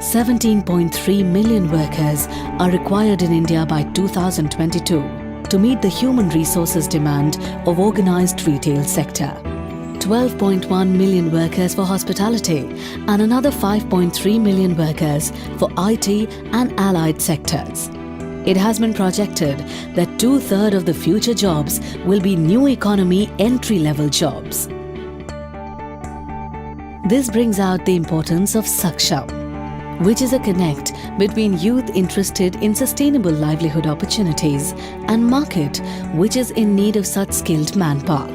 17.3 million workers are required in India by 2022 to meet the human resources demand of organized retail sector. 12.1 million workers for hospitality and another 5.3 million workers for IT and allied sectors. It has been projected that 2/3 of the future jobs will be new economy entry-level jobs. This brings out the importance of Saksham, which is a connect between youth interested in sustainable livelihood opportunities and market which is in need of such skilled manpower.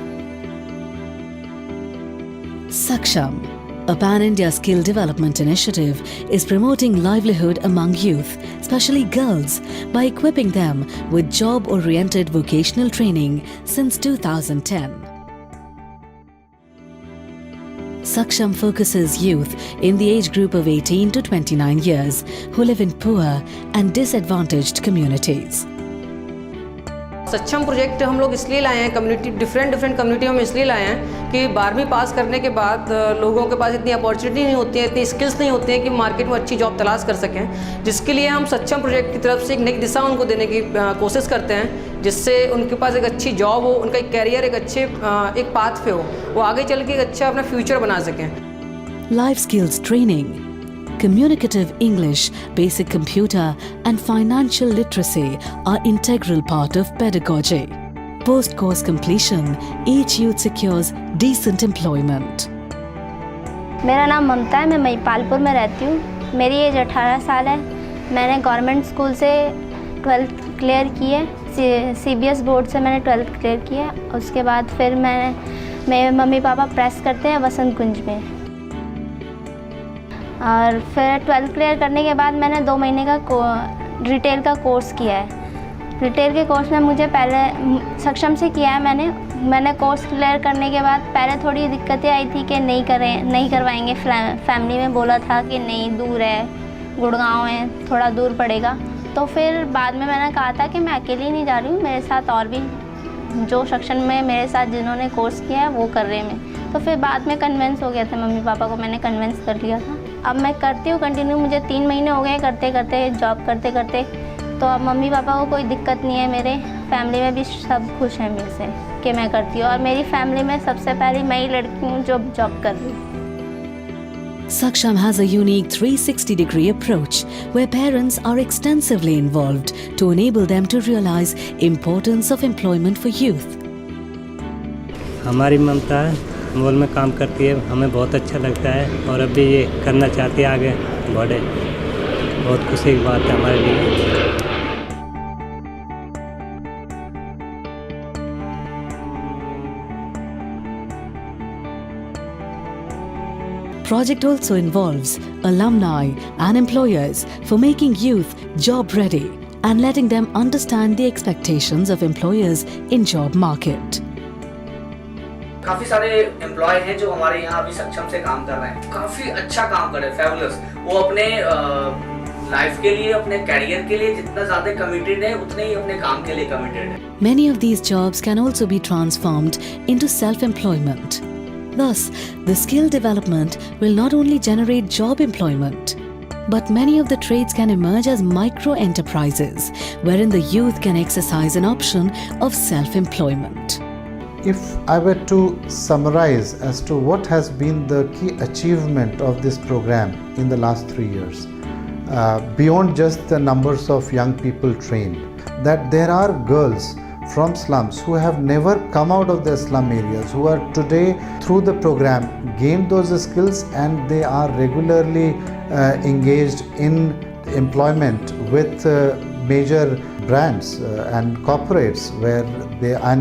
Saksham, a pan-India skill development initiative, is promoting livelihood among youth, especially girls, by equipping them with job-oriented vocational training since 2010. Saksham focuses youth in the age group of 18 to 29 years who live in poor and disadvantaged communities. सक्षम project हम लोग इसलिए लाए हैं, community different कम्युनिटियों में इसलिए लाए हैं कि 12वीं पास करने के बाद लोगों के पास इतनी अपॉर्चुनिटी नहीं होती है, इतनी स्किल्स नहीं होती हैं कि मार्केट में अच्छी जॉब तलाश कर सकें, जिसके लिए हम सक्षम प्रोजेक्ट की तरफ से एक नई दिशा उनको देने की कोशिश करते हैं, जिससे उनके पास एक अच्छी जॉब हो, उनका एक कैरियर एक पाथ पे हो, वो आगे चल के एक अच्छा अपना फ्यूचर बना सकें। Life skills training, communicative English, basic computer and financial literacy are integral part of pedagogy. Post-course completion, each youth secures decent employment. मेरा नाम ममता है, मैं महिपालपुर में रहती हूँ। मेरी एज 18 साल है। मैंने गवर्नमेंट स्कूल से 12th क्लियर की है, CBS बोर्ड से मैंने 12th क्लियर किया। उसके बाद फिर मेरे मम्मी पापा प्रेस करते हैं वसंत कुंज में, और फिर 12th क्लियर करने के बाद मैंने 2 महीने का रिटेल का कोर्स किया है। रिटेल के कोर्स में मुझे पहले सक्षम से किया है मैंने कोर्स क्लियर करने के बाद पहले थोड़ी दिक्कतें आई थी कि नहीं करवाएंगे, फैमिली में बोला था कि नहीं, दूर है, गुड़गांव है, थोड़ा दूर पड़ेगा। तो फिर बाद में मैंने कहा था कि मैं अकेली नहीं जा रही हूँ, मेरे साथ और भी जो सेक्शन में मेरे साथ जिन्होंने कोर्स किया है वो कर रहे हैं। तो फिर बाद में कन्विंस हो गया था, मम्मी पापा को मैंने कन्विंस कर लिया था। अब मैं करती हूँ कंटिन्यू, मुझे 3 महीने हो गए करते जॉब करते। तो अब मम्मी पापा को कोई दिक्कत नहीं है, मेरे फैमिली में भी सब खुश हैं मेरे से कि मैं करती हूँ, और मेरी फैमिली में सबसे पहले मैं ही लड़की हूँ जो जॉब कर रही हूँ। Saksham has a unique 360-degree approach where parents are extensively involved to enable them to realize importance of employment for youth. हमारी ममता मॉल में काम करती है, हमें बहुत अच्छा लगता है और अभी ये करना चाहती है आगे बढ़े। बहुत खुशी की बात है हमारे लिए। Project also involves alumni and employers for making youth job ready and letting them understand the expectations of employers in job market. काफी सारे एम्प्लॉय हैं जो हमारे यहाँ अभी सक्षम से काम कर रहे हैं, काफी अच्छा काम कर रहे हैं, फेबुलस। वो अपने लाइफ के लिए, अपने कैरियर के लिए जितना ज्यादा कमिटेड है उतने ही अपने काम के लिए कमिटेड है। Many of these jobs can also be transformed into self-employment. Thus, the skill development will not only generate job employment, but many of the trades can emerge as micro-enterprises, wherein the youth can exercise an option of self-employment. If I were to summarize as to what has been the key achievement of this program in the last 3 years, beyond just the numbers of young people trained, that there are girls from slums who have never come out of their slum areas, who are today through the program gained those skills, and they are regularly engaged in employment with major brands and corporates where they are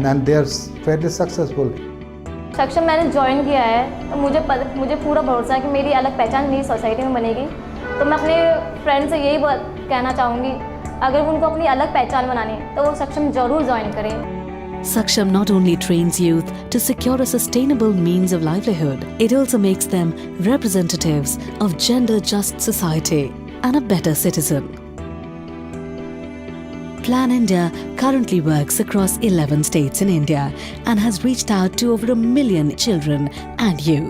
fairly successful. सक्षम मैंने join किया है, तो मुझे पूरा भरोसा है कि मेरी अलग पहचान मेरी सोसाइटी में बनेगी। तो मैं अपने फ्रेंड से यही कहना चाहूँगी, अगर उनको अपनी अलग पहचान बनानी है तो वो सक्षम जरूर ज्वाइन करें। Saksham not only trains youth to secure a sustainable means of livelihood, it also makes them representatives of gender-just society and a better citizen. Plan India currently works across 11 states in India and has reached out to over 1 million children and youth.